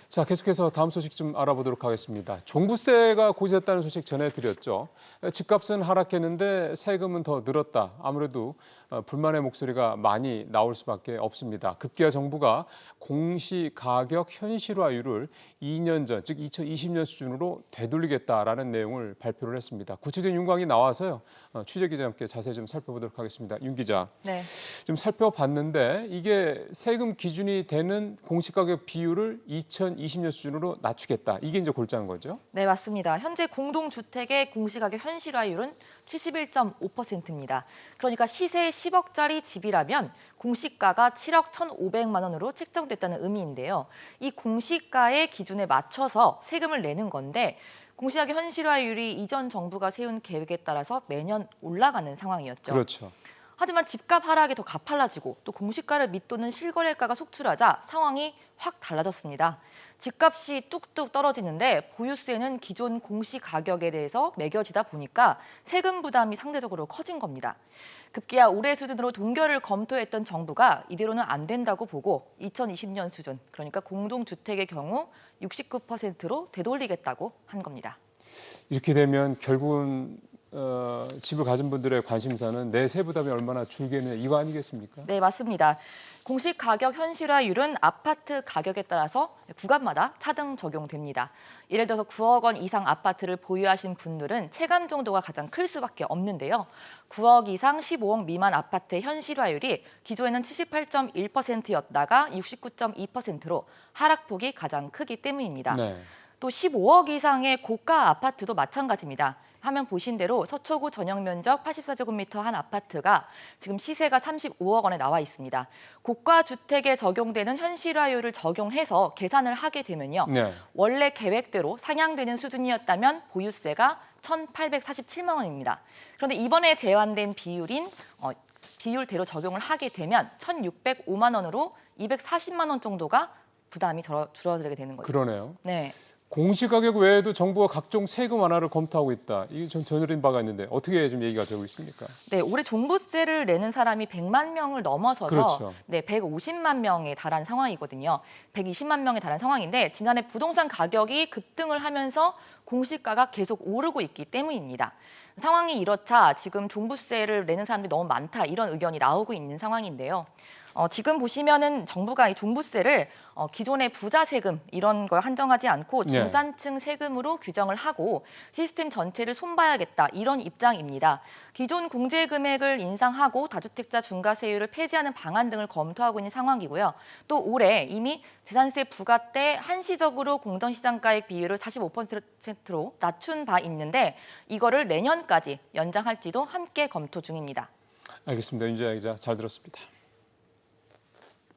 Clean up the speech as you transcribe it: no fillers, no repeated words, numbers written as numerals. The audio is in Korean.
자, 계속해서 다음 소식 좀 알아보도록 하겠습니다. 종부세가 고지됐다는 소식 전해드렸죠. 집값은 하락했는데 세금은 더 늘었다. 아무래도 불만의 목소리가 많이 나올 수밖에 없습니다. 급기야 정부가 공시가격 현실화율을 2년 전, 즉 2020년 수준으로 되돌리겠다라는 내용을 발표를 했습니다. 구체적인 윤곽이 나와서요. 취재기자와 함께 자세히 좀 살펴보도록 하겠습니다. 윤 기자. 네. 좀 살펴봤는데 이게 세금 기준이 되는 공시가격 비율을 2020년 수준으로 낮추겠다. 이게 이제 골자인 거죠? 네, 맞습니다. 현재 공동주택의 공시가격 현실화율은 71.5%입니다. 그러니까 시세 10억짜리 집이라면 공시가가 7억 1,500만 원으로 책정됐다는 의미인데요. 이 공시가의 기준에 맞춰서 세금을 내는 건데 공시가격 현실화율이 이전 정부가 세운 계획에 따라서 매년 올라가는 상황이었죠. 그렇죠. 하지만 집값 하락이 더 가팔라지고 또 공시가를 밑도는 실거래가가 속출하자 상황이 확 달라졌습니다. 집값이 뚝뚝 떨어지는데 보유세는 기존 공시가격에 대해서 매겨지다 보니까 세금 부담이 상대적으로 커진 겁니다. 급기야 올해 수준으로 동결을 검토했던 정부가 이대로는 안 된다고 보고 2020년 수준, 그러니까 공동주택의 경우 69%로 되돌리겠다고 한 겁니다. 이렇게 되면 결국은 집을 가진 분들의 관심사는 내 세부담이 얼마나 줄겠느냐 이거 아니겠습니까? 네, 맞습니다. 공시가격 현실화율은 아파트 가격에 따라서 구간마다 차등 적용됩니다. 예를 들어서 9억 원 이상 아파트를 보유하신 분들은 체감 정도가 가장 클 수밖에 없는데요. 9억 이상 15억 미만 아파트의 현실화율이 기존에는 78.1%였다가 69.2%로 하락폭이 가장 크기 때문입니다. 네. 또 15억 이상의 고가 아파트도 마찬가지입니다. 화면 보신 대로 서초구 전용 면적 84제곱미터 한 아파트가 지금 시세가 35억 원에 나와 있습니다. 고가 주택에 적용되는 현실화율을 적용해서 계산을 하게 되면요. 네. 원래 계획대로 상향되는 수준이었다면 보유세가 1,847만 원입니다. 그런데 이번에 제한된 비율대로 적용을 하게 되면 1,605만 원으로 240만 원 정도가 부담이 줄어들게 되는 거죠. 그러네요. 네. 공시가격 외에도 정부가 각종 세금 완화를 검토하고 있다. 이게 전 전해드린 바가 있는데 어떻게 좀 얘기가 되고 있습니까? 네, 올해 종부세를 내는 사람이 100만 명을 넘어서서 그렇죠. 네, 150만 명에 달한 상황이거든요. 120만 명에 달한 상황인데 지난해 부동산 가격이 급등을 하면서 공시가가 계속 오르고 있기 때문입니다. 상황이 이렇자 지금 종부세를 내는 사람들이 너무 많다 이런 의견이 나오고 있는 상황인데요. 지금 보시면은 정부가 이 종부세를 기존의 부자 세금 이런 거 한정하지 않고 중산층 세금으로 규정을 하고 시스템 전체를 손봐야겠다 이런 입장입니다. 기존 공제 금액을 인상하고 다주택자 중과세율을 폐지하는 방안 등을 검토하고 있는 상황이고요. 또 올해 이미 재산세 부과 때 한시적으로 공정시장가액 비율을 45%로 낮춘 바 있는데 이거를 내년까지 연장할지도 함께 검토 중입니다. 알겠습니다. 윤지아 기자 잘 들었습니다.